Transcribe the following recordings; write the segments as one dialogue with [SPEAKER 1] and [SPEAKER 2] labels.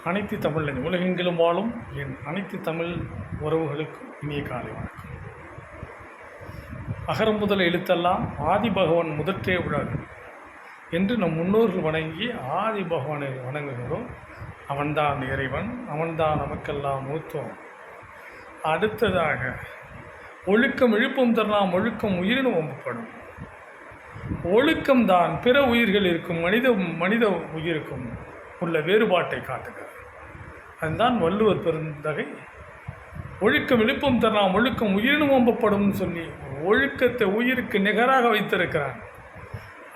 [SPEAKER 1] அனைத்து தமிழ் உலகெங்கிலும் வாழும் என் அனைத்து தமிழ் உறவுகளுக்கும் இனிய காலை வணக்கம். அகரம் முதல் எழுத்தெல்லாம் ஆதி பகவான் முதற்றே விழாது என்று நம் முன்னோர்கள் வணங்கி ஆதி பகவானை வணங்குகிறோம். அவன்தான் இறைவன், அவன்தான் நமக்கெல்லாம் மூத்தோம். அடுத்ததாக ஒழுக்கம் எழுப்பும் தரலாம், ஒழுக்கம் உயிரினும் ஒம்பப்படும். ஒழுக்கம்தான் பிற உயிர்கள் இருக்கும் மனித உயிருக்கும் உள்ள வேறுபாட்டை காட்டுகிறது. அதுதான் வள்ளுவர் பெருந்தகை ஒழுக்கம் எழுப்பும் தரலாம், ஒழுக்கம் உயிரினும் ஓம்பப்படும் சொல்லி ஒழுக்கத்தை உயிருக்கு நிகராக வைத்திருக்கிறார்.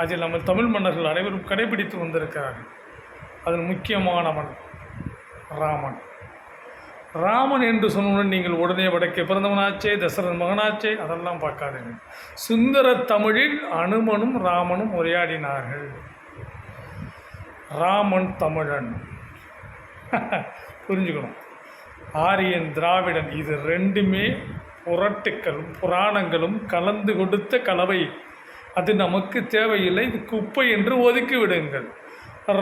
[SPEAKER 1] அதில் நம்ம தமிழ் மன்னர்கள் அனைவரும் கடைபிடித்து வந்திருக்கிறார்கள். அதில் முக்கியமானவன் ராமன். ராமன் என்று சொன்னவுடன் நீங்கள் உடனே வடக்கே பிறந்தவனாச்சே, தசரன் மகனாச்சே, அதெல்லாம் பார்க்காதீங்க. சுந்தர தமிழில் அனுமனும் ராமனும் உரையாடினார்கள். ராமன் தமிழன் புரிஞ்சுக்கணும். ஆரியன் திராவிடன் இது ரெண்டுமே புரட்டுக்களும் புராணங்களும் கலந்து கொடுத்த கலவை. அது நமக்கு தேவையில்லை, இது குப்பை என்று ஒதுக்கி விடுங்கள்.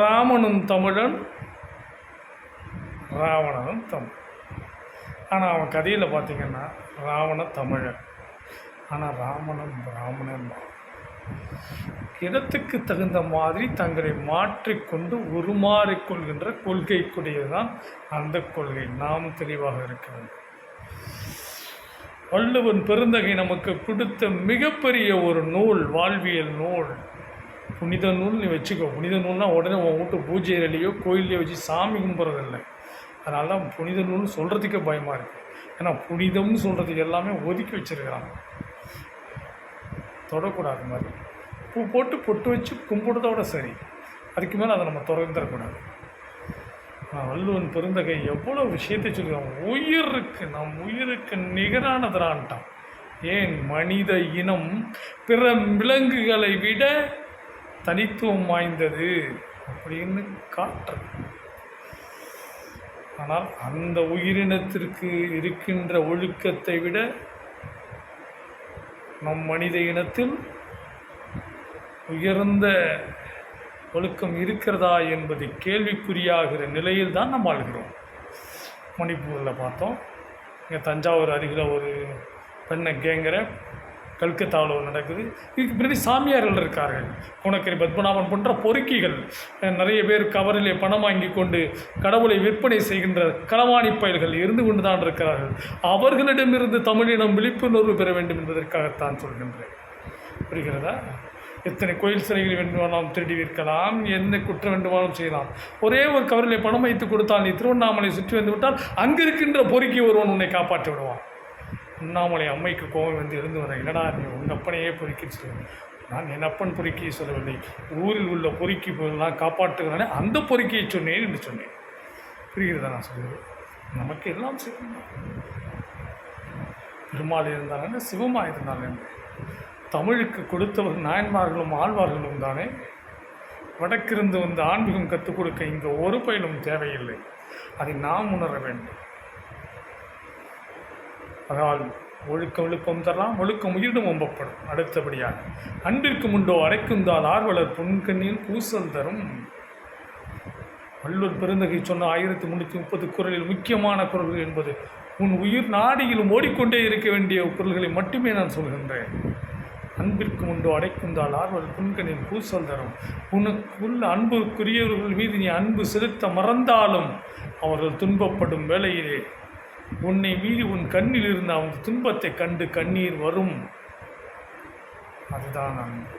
[SPEAKER 1] ராமனும் தமிழன், ராவணனும் தமிழ். ஆனால் அவன் கதையில் பார்த்திங்கன்னா ராவண தமிழன், ஆனால் ராமனும் பிராமணன். இடத்துக்கு தகுந்த மாதிரி தங்களை மாற்றிக்கொண்டு உருமாறிக்கொள்கின்ற கொள்கைக்குடையதுதான் அந்த கொள்கை. நாம் தெளிவாக இருக்க வேண்டும். வள்ளுவன் பெருந்தகை நமக்கு கொடுத்த மிகப்பெரிய ஒரு நூல், வாழ்வியல் நூல், புனித நூல். நீ வச்சுக்கோ. புனித நூல்னால் உடனே உன் வீட்டு பூஜையிலையோ கோயிலையோ வச்சு சாமி கும்பிட்றதில்லை. அதனால தான் புனித நூல்னு சொல்கிறதுக்கே பயமாக இருக்குது. ஏன்னா புனிதம்னு சொல்கிறதுக்கு எல்லாமே ஒதுக்கி வச்சுருக்கிறாங்க. தொடக்கூடாது மாதிரி பூ போட்டு பொட்டு வச்சு கும்பிடுறதோட சரி, அதுக்கு மேலே அதை நம்ம திறந்துடக்கூடாது. வள்ளுவன் பெருந்தகை எவ்வளோ விஷயத்தை சொல்லுவாங்க. உயிருக்கு, நம் உயிருக்கு நிகரானதுரான்ட்டான். ஏன் மனித இனம் பிற விலங்குகளை விட தனித்துவம் வாய்ந்தது அப்படின்னு காட்டுறது. ஆனால் அந்த உயிரினத்திற்கு இருக்கின்ற ஒழுக்கத்தை விட நம் மனித இனத்தில் உயர்ந்த ஒழுக்கம் இருக்கிறதா என்பது கேள்விக்குறியாகிற நிலையில் தான் நம்ம ஆளுகிறோம். மணிப்பூரில் பார்த்தோம். இங்கே தஞ்சாவூர் அருகில் ஒரு பெண்ணை கேங்கிற கல்கத்தாவில் நடக்குது. இதுக்கு பின்னாடி சாமியார்கள் இருக்கார்கள். கோணக்கரை பத்மநாபன் போன்ற பொறுக்கிகள் நிறைய பேர் கவரிலே பணம் வாங்கி கொண்டு கடவுளை விற்பனை செய்கின்ற களவாணி பயல்கள் இருந்து கொண்டு தான் இருக்கிறார்கள். அவர்களிடமிருந்து தமிழினம் விழிப்புணர்வு பெற வேண்டும் என்பதற்காகத்தான் சொல்கின்றேன். புரிகிறதா? எத்தனை கோயில் சிலைகள் வேண்டுமானாலும் திருடி விற்கலாம், எந்த குற்றம் வேண்டுமானாலும் செய்யலாம். ஒரே ஒரு கவரிலே பணம் வைத்து கொடுத்தால், நீ திருவண்ணாமலை சுற்றி வந்து விட்டால் அங்கு இருக்கின்ற பொறுக்கி ஒருவன் உன்னை காப்பாற்றி விடுவான். உண்ணாமலை அம்மைக்கு கோபம் வந்து எழுந்து வர, இல்லடா நீ உங்கள் அப்பனையே பொறுக்கி சொல்லுவேன். நான் என் அப்பன் பொறுக்கியை சொல்லவில்லை, ஊரில் உள்ள பொறுக்கி நான் காப்பாற்றுகிறானே அந்த பொறுக்கியை சொன்னேன் என்று சொன்னேன். புரிகிறதா நான் சொல்லுவேன்? நமக்கு எல்லாம் சிவம். பெருமாள் இருந்தாங்க, சிவமாக இருந்தாங்க. தமிழுக்கு கொடுத்தவர் நாயன்மார்களும் ஆழ்வார்களும் தானே. வடக்கிருந்து வந்து ஆன்மீகம் கற்றுக் கொடுக்க இங்கே ஒரு பயிலும் தேவையில்லை. அதை நாம் உணர வேண்டும். அதனால் ஒழுக்கம் விழுப்பம் தரலாம், ஒழுக்கம் உயிரினும் ஒம்பப்படும். அடுத்தபடியாக அன்பிற்கு முண்டோ அடைக்குந்தால் ஆர்வலர் பொன்கண்ணில் பூசல் தரும். வள்ளுவர் பெருந்தகை சொன்ன 1330 குறளில் முக்கியமான குறள்கள் என்பது உன் உயிர் நாடியிலும் ஓடிக்கொண்டே இருக்க வேண்டிய குறள்களை மட்டுமே நான் சொல்கின்றேன். அன்பிற்கு முண்டோ அடைக்குந்தால் ஆர்வலர் பொன்கண்ணில் பூசல் தரும். உனக்குள்ள அன்புக்குரியவர்கள் மீது நீ அன்பு செலுத்த மறந்தாலும் அவர்கள் துன்பப்படும் வேளையிலே உன்னை மீறி உன் கண்ணில் இருந்த அவன் துன்பத்தை கண்டு கண்ணீர் வரும். அதுதான் அன்பு.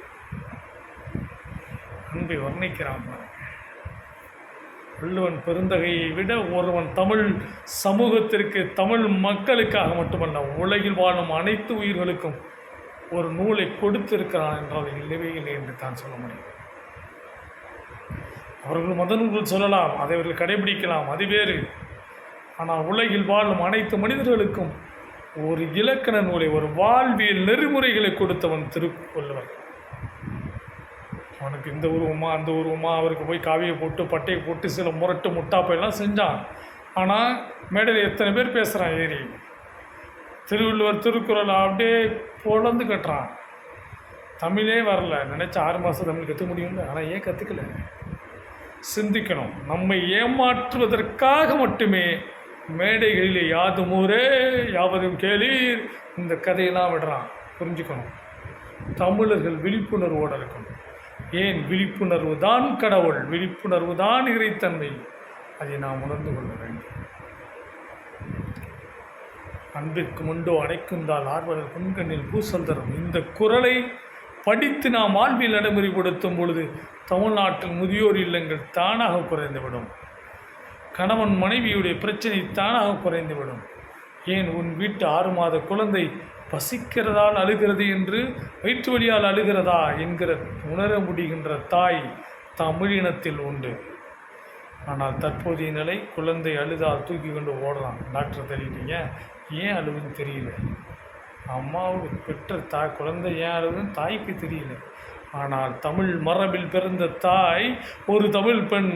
[SPEAKER 1] அன்பை வர்ணிக்கிறான். வள்ளுவன் பெருந்தகையை விட ஒருவன் தமிழ் சமூகத்திற்கு, தமிழ் மக்களுக்காக மட்டுமல்ல உலகில் வாழும் அனைத்து உயிர்களுக்கும் ஒரு நூலை கொடுத்திருக்கிறான் என்றால் இல்லவே இல்லை என்று தான் சொல்ல முடியும். அவர்கள் மத நூல்கள் சொல்லலாம், அதை அவர்கள் கடைபிடிக்கலாம், அது வேறு. ஆனால் உலகில் வாழும் அனைத்து மனிதர்களுக்கும் ஒரு இலக்கண நூலை, ஒரு வாழ்வியல் நெறிமுறைகளை கொடுத்தவன் திருவள்ளுவர். அவனுக்கு இந்த உருவமா அந்த உருவமா, அவருக்கு போய் காவியை போட்டு பட்டையை போட்டு சில முரட்டு முட்டாப்பெல்லாம் செஞ்சான். ஆனால் மேடையில் எத்தனை பேர் பேசுகிறான் ஏறி. திருவள்ளுவர் திருக்குறள் அப்படியே பொழந்து கட்டுறான். தமிழே வரல, நினச்சா 6 மாதம் தமிழ் கற்றுக்க முடியும்ல. ஆனால் ஏன் கற்றுக்கல? சிந்திக்கணும். நம்மை ஏமாற்றுவதற்காக மட்டுமே மேடைகளிலே யாதும் ஊரே யாவரும் கேளீர் இந்த கதையெல்லாம் விடுறான். புரிஞ்சுக்கணும். தமிழர்கள் விழிப்புணர்வோடு இருக்கணும். ஏன்? விழிப்புணர்வு தான் கடவுள், விழிப்புணர்வு தான் இறைத்தன்மை. அதை நாம் உணர்ந்து கொள்ள வேண்டும். அன்பிற்கு முண்டோ அடைக்குந்தால் ஆர்வலர் புன்கண்ணில் பூசல் தரும். இந்த குறளை படித்து நாம் வாழ்வில் நடைமுறைப்படுத்தும் பொழுது தமிழ்நாட்டில் முதியோர் இல்லங்கள் தானாக குறைந்துவிடும். கணவன் மனைவியுடைய பிரச்சனை தானாக குறைந்துவிடும். ஏன்? உன் வீட்டு 6 மாத குழந்தை பசிக்கிறதால் அழுகிறது என்று வயிற்று வலியால் அழுகிறதா என்கிற உணர முடிகின்ற தாய் தமிழினத்தில் உண்டு. ஆனால் தற்போதைய நிலை, குழந்தை அழுதால் தூக்கி கொண்டு ஓடுறான். டாக்டர் தெரிவிட்டீங்க, ஏன் அழுதுன்னு தெரியல. அம்மாவுக்கு பெற்ற குழந்தை ஏன் அழுதுன்னு தாய்க்கு தெரியல. ஆனால் தமிழ் மரபில் பிறந்த தாய், ஒரு தமிழ் பெண்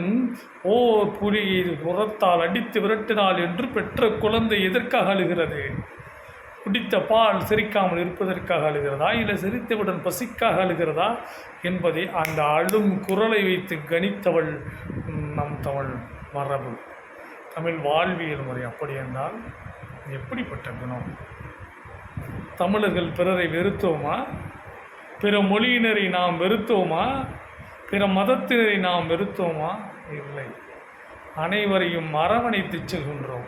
[SPEAKER 1] ஓர் புலியை உரத்தால் அடித்து விரட்டினாள் என்று பெற்ற குழந்தை எதற்காக அழுகிறது? குடித்த பால் செரிக்காமல் இருப்பதற்காக அழுகிறதா, இல்லை செரித்தவுடன் பசிக்காக அழுகிறதா என்பதை அந்த அழும் குரலை வைத்து கணித்தவள் நம் தமிழ் மரபு, தமிழ் வாழ்வியல் முறை. அப்படி என்றால் எப்படிப்பட்ட குணம்? தமிழர்கள் பிறரை வெறுத்தோமா? பிற மொழியினரை நாம் வெறுத்தோமா? பிற மதத்தினரை நாம் வெறுத்தோமா? இல்லை, அனைவரையும் அரவணைத்து செல்கின்றோம்.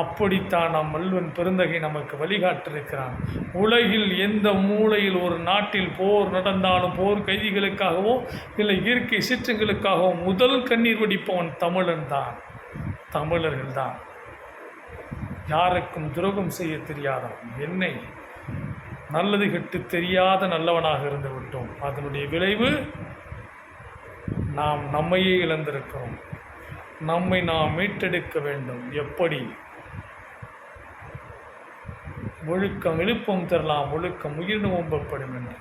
[SPEAKER 1] அப்படித்தான் நாம் வள்ளுவன் பெருந்தகை நமக்கு வழிகாட்டிருக்கிறான். உலகில் எந்த மூலையில் ஒரு நாட்டில் போர் நடந்தாலும் போர் கைதிகளுக்காகவோ இல்லை இயற்கை சீற்றங்களுக்காகவோ முதல் கண்ணீர் வடிப்பவன் தமிழன் தான், தமிழர்கள் தான். யாருக்கும் துரோகம் செய்ய தெரியாதவன், என்னை நல்லது கெட்டு தெரியாத நல்லவனாக இருந்து விட்டோம். அதனுடைய விளைவு நாம் நம்மையே இழந்திருக்கிறோம். நம்மை நாம் மீட்டெடுக்க வேண்டும். எப்படி? ஒழுக்கம் எழுப்பம் தரலாம், ஒழுக்கம் உயிர் ஓம்பப்படும் என்று.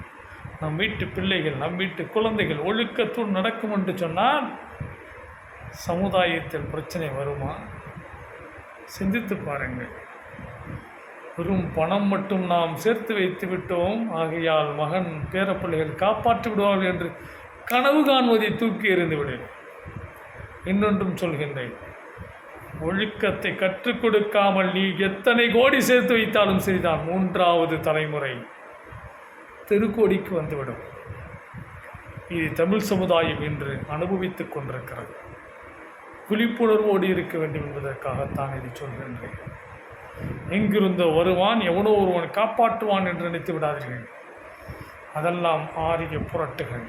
[SPEAKER 1] நம் வீட்டு பிள்ளைகள், நம் வீட்டு குழந்தைகள் ஒழுக்கத்துடன் நடக்கும் என்று சொன்னால் சமுதாயத்தில் பிரச்சனை வருமா? சிந்தித்து பாருங்கள். வெறும் பணம் மட்டும் நாம் சேர்த்து வைத்து விட்டோம், ஆகையால் மகன் பேரப்பிள்ளைகள் காப்பாற்றி விடுவார்கள் என்று கனவு காண்பதை தூக்கி எறிந்துவிடு. இன்னொன்றும் சொல்கின்றேன், ஒழுக்கத்தை கற்றுக் கொடுக்காமல் நீ எத்தனை கோடி சேர்த்து வைத்தாலும் சரிதான், 3வது தலைமுறை தெருக்கோடிக்கு வந்துவிடும். இது தமிழ் சமுதாயம் என்று அனுபவித்துக் கொண்டிருக்கிறது. விழிப்புணர்வோடு இருக்க வேண்டும் என்பதற்காகத்தான் இதை சொல்கின்றேன். எங்கிருந்தோ வருவான், எவனோ ஒருவன் காப்பாற்றுவான் என்று நினைத்து விடாதீர்கள். அதெல்லாம் ஆரிய புரட்டுகள்.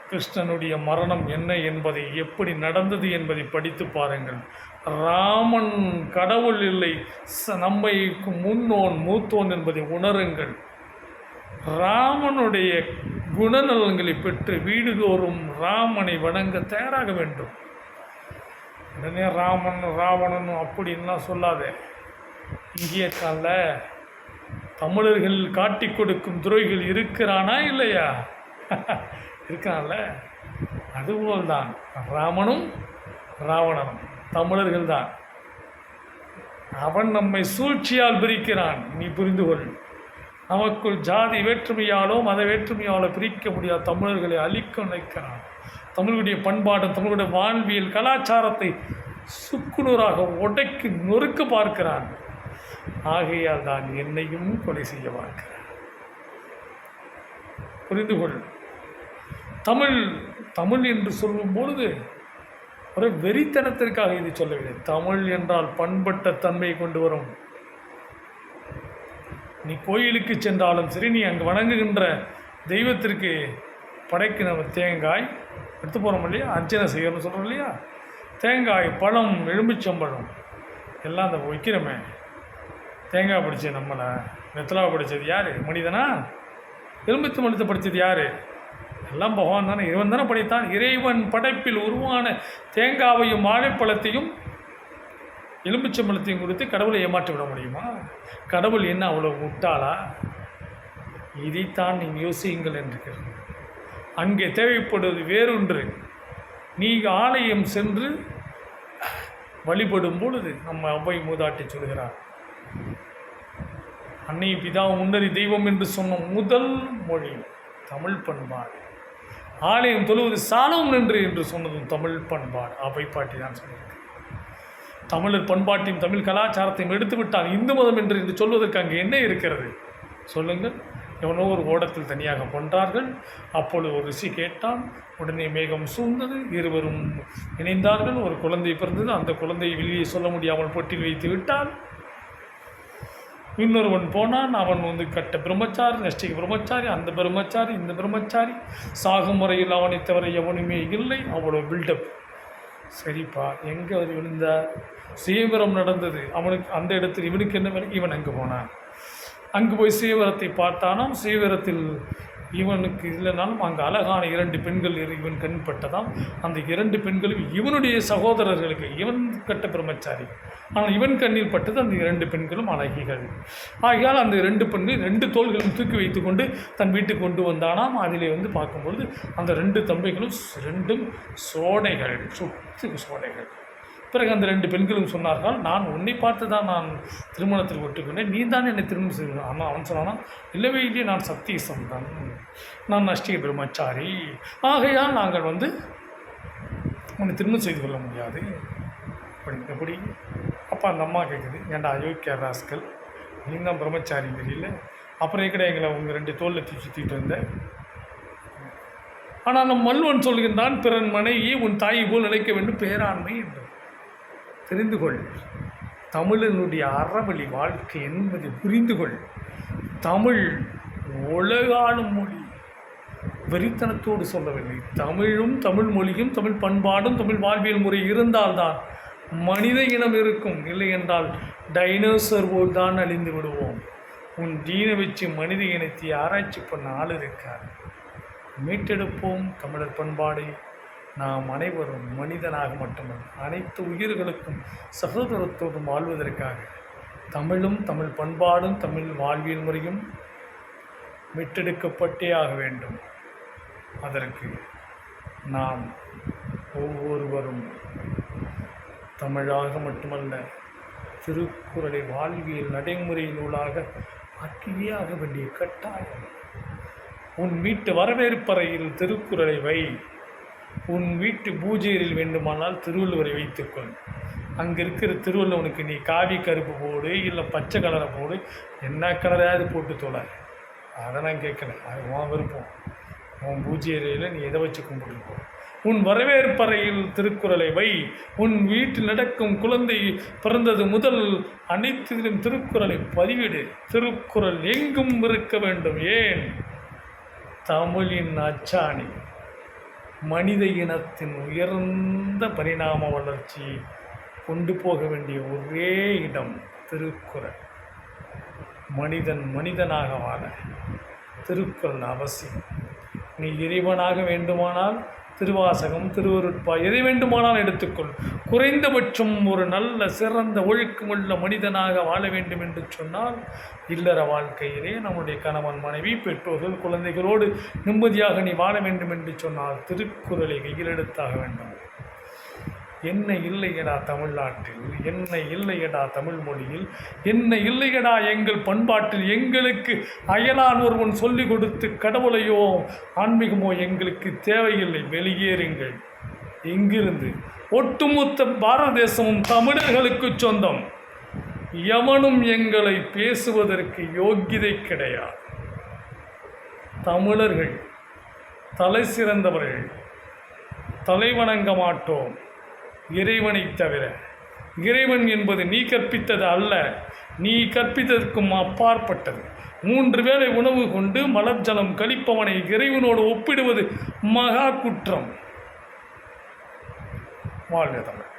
[SPEAKER 1] கிருஷ்ணனுடைய மரணம் என்ன என்பதை, எப்படி நடந்தது என்பதை படித்து பாருங்கள். ராமன் கடவுள் இல்லை, நம்மை முன்னோன் மூத்தோன் என்பதை உணருங்கள். ராமனுடைய குணநலன்களை பெற்று வீடுதோறும் ராமனை வணங்க தயாராக வேண்டும். உடனே ராமன் ராவணன் அப்படின்லாம் சொல்லாதே. இங்கே கால தமிழர்கள் காட்டி கொடுக்கும் துறைகள் இருக்கிறானா இல்லையா? இருக்கிறான்ல. அதுபோல்தான் ராமனும் ராவணனும் தமிழர்கள் தான். அவன் நம்மை சூழ்ச்சியால் பிரிக்கிறான், நீ புரிந்து கொள். நமக்குள் ஜாதி வேற்றுமையாலோ மத வேற்றுமையாலோ பிரிக்க முடியாத தமிழர்களை அழிக்க நினைக்கிறான். தமிழுடைய பண்பாடும் தமிழுடைய வாழ்வியல் கலாச்சாரத்தை சுக்குநூறாக உடைக்கு நொறுக்க பார்க்கிறான். ஆகையால் தான் என்னையும் கொலை செய்ய பார்க்கிறான். புரிந்து கொள். தமிழ் தமிழ் என்று சொல்லும் பொழுது ஒரு வெறித்தனத்திற்காக இது சொல்லவில்லை. தமிழ் என்றால் பண்பட்ட தன்மையை கொண்டு வரும். நீ கோயிலுக்கு சென்றாலும் சரி, நீ அங்கு வணங்குகின்ற தெய்வத்திற்கு படைக்கிற தேங்காய் எடுத்து போகிறோம் இல்லையா, அர்ச்சனை செய்யணும்னு சொல்கிறோம் இல்லையா, தேங்காய், பழம், எலுமிச்சம்பழம் எல்லாம் அந்த வைக்கிறோமே. தேங்காய் படித்தது நம்மளை, வெத்தலாவை படித்தது யார்? மனிதனா? எலுமிச்சம்பழத்தை படித்தது யார்? எல்லாம் பகவான் தானே, இறைவன் தானே படைத்தான். இறைவன் படைப்பில் உருவான தேங்காவையும் வாழைப்பழத்தையும் எலுமிச்சம்பழத்தையும் கொடுத்து கடவுளை ஏமாற்றி விட முடியுமா? கடவுள் என்ன அவ்வளோ முட்டாளா? இதைத்தான் நீங்கள் யோசியுங்கள் என்று. அங்கே தேவைப்படுவது வேறொன்று. நீ ஆலயம் சென்று வழிபடும் பொழுது நம்ம அவ்வை மூதாட்டி சொல்கிறார், அன்னை பிதா முன்னறி தெய்வம் என்று சொன்ன முதல் மொழி தமிழ் பண்பாடு. ஆலயம் தொழுவது சாலவும் நன்று என்று சொன்னதும் தமிழ் பண்பாடு அவை பாட்டி தான் சொல்லியிருக்கு. தமிழர் பண்பாட்டையும் தமிழ் கலாச்சாரத்தையும் எடுத்துவிட்டால் இந்து மதம் என்று சொல்வதற்கு அங்கே என்ன இருக்கிறது சொல்லுங்கள்? எவனோ ஒரு ஓடத்தில் தனியாக கொன்றார்கள். அப்பொழுது ஒரு ரிஷி கேட்டான். உடனே மேகம் சூழ்ந்தது. இருவரும் இணைந்தார்கள். ஒரு குழந்தை பிறந்தது. அந்த குழந்தையை வெளியே சொல்ல முடியாமல் பொட்டில் வைத்து விட்டால் இன்னொருவன் போனான். அவன் கட்ட பிரம்மச்சாரி, நஷ்டிக பிரம்மச்சாரி, அந்த பிரம்மச்சாரி, இந்த பிரம்மச்சாரி, சாகும் முறையில் அவனை தவிர எவனுமே இல்லை. அவ்வளோ பில்டப். சரிப்பா, எங்கே அவர் விழுந்தார்? சீவரம் நடந்தது. அவனுக்கு அந்த இடத்தில் இவனுக்கு என்ன வேலை? இவன் அங்கே போனான். அங்கு போய் சீவரத்தை பார்த்தானாம். சீவரத்தில் இவனுக்கு இல்லைனாலும் அங்கே அழகான 2 பெண்கள் இவன் கண்பட்டதாம். அந்த 2 பெண்களும் இவனுடைய சகோதரர்களுக்கு. இவன் கட்ட பிரம்மச்சாரி, ஆனால் இவன் கண்ணில் பட்டது அந்த 2 பெண்களும் அழகிகள். ஆகையால் அந்த 2 பெண்கள் 2 தோள்களும் தூக்கி வைத்து கொண்டு தன் வீட்டுக்கு கொண்டு வந்தானாம். அதிலே பார்க்கும்பொழுது அந்த 2 தம்பிகளும் 2 சோடைகள், சுத்து சோடைகள். பிறகு அந்த 2 பெண்களும் சொன்னார்கள், நான் உன்னை பார்த்து தான் நான் திருமணத்தில் ஒட்டுக்கொண்டேன், நீ தான் என்னை திருமணம் செய்வேன். ஆனால் அவன் சொன்னானா, இல்லவே இல்லையே, நான் சத்தியசம் தான், நான் நஷ்டிக பிரம்மச்சாரி, ஆகையால் நாங்கள் உன்னை திருமணம் செய்து கொள்ள முடியாது எப்படி? அப்போ அந்த அம்மா கேட்குது, ஏன்டா அயோக்கிய ராஸ்கல், நீ தான் பிரம்மச்சாரி தெரியல, அப்புறம் கூட எங்களை உங்கள் 2 தோளில் சுற்றிட்டு இருந்தேன். ஆனால் நம் மல்வன் சொல்கின்றான், பிறன் மனைவியை உன் தாயை போல் நினைக்க வேண்டும் பேராண்மை என்று. தெரிந்து கொள், தமிழனுடைய அறவழி வாழ்க்கை என்பதை புரிந்து கொள். தமிழ் உலகாளும் மொழி, வெறித்தனத்தோடு சொல்லவில்லை. தமிழும் தமிழ் மொழியும் தமிழ் பண்பாடும் தமிழ் வாழ்வியல் முறை இருந்தால்தான் மனித இனம் இருக்கும். இல்லை என்றால் டைனோசர் போல் தான் அழிந்து விடுவோம். உன் ஜீனை வச்சு மனித இனத்தை ஆராய்ச்சி பண்ண ஆள் இருக்கார். மீட்டெடுப்போம் தமிழர் பண்பாடை. நாம் அனைவரும் மனிதனாக மட்டுமல்ல, அனைத்து உயிர்களுக்கும் சகோதரத்தோடும் வாழ்வதற்காக தமிழும் தமிழ் பண்பாடும் தமிழ் வாழ்வியல் முறையும் மீட்டெடுக்கப்பட்டே ஆக வேண்டும். அதற்கு நாம் ஒவ்வொருவரும் தமிழாக மட்டுமல்ல, திருக்குறளை வாழ்வியல் நடைமுறை நூலாக ஆக்கியே ஆக வேண்டிய கட்டாயம். உன் வீட்டு வரவேற்பறையில் திருக்குறளை வை. உன் வீட்டு பூஜையில் வேண்டுமானால் திருவள்ளுவரை வைத்துக்கொள். அங்கே இருக்கிற திருவள்ளுவனுக்கு நீ காவி கருப்பு போடு, இல்லை பச்சை கலரை போடு, என்ன கலரையாவது போட்டு தொலை, அதை நான் கேட்கல. அது உன் விருப்பம். உன் பூஜை அறையில் நீ எதை வச்சு கும்பிட்டுக்கோ. உன் வரவேற்பறையில் திருக்குறளை வை. உன் வீட்டில் நடக்கும் குழந்தை பிறந்தது முதல் அனைத்திலும் திருக்குறளை பதிவிடு. திருக்குறள் எங்கும் இருக்க வேண்டும். ஏன்? தமிழின் அச்சாணி. மனித இனத்தின் உயர்ந்த பரிணாம வளர்ச்சி கொண்டு போக வேண்டிய ஒரே இடம் திருக்குறள். மனிதன் மனிதனாக வாழ திருக்குறள் அவசியம். நீ இறைவனாக வேண்டுமானால் திருவாசகம், திருவருட்பா, எதை வேண்டுமானால் எடுத்துக்கொள். குறைந்தபட்சம் ஒரு நல்ல சிறந்த ஒழுக்கமுள்ள மனிதனாக வாழ வேண்டும் என்று சொன்னால் இல்லற வாழ்க்கையிலே நம்முடைய கணவன், மனைவி, பெற்றோர்கள், குழந்தைகளோடு நிம்மதியாக நீ வாழ வேண்டும் என்று சொன்னால் திருக்குறளை கையில் எடுத்தாக வேண்டும். என்ன இல்லையடா தமிழ்நாட்டில், என்ன இல்லையடா தமிழ் மொழியில், என்ன இல்லையடா எங்கள் பண்பாட்டில். எங்களுக்கு அயலான் ஒருவன் சொல்லிக் கொடுத்து கடவுளையோ ஆன்மீகமோ எங்களுக்கு தேவையில்லை. வெளியேறுங்கள் இங்கிருந்து. ஒட்டுமொத்த பாரத தேசமும் தமிழர்களுக்கு சொந்தம். எவனும் எங்களை பேசுவதற்கு யோக்கியதை கிடையாது. தமிழர்கள் தலை சிறந்தவர்கள். தலை வணங்க மாட்டோம் இறைவனை தவிர. இறைவன் என்பது நீ கற்பித்தது அல்ல, நீ கற்பித்ததற்கும் அப்பாற்பட்டது. 3 வேளை உணவு கொண்டு மலர் ஜலம் கழிப்பவனை இறைவனோடு ஒப்பிடுவது மகா குற்றம். வாழ்க தமிழ்.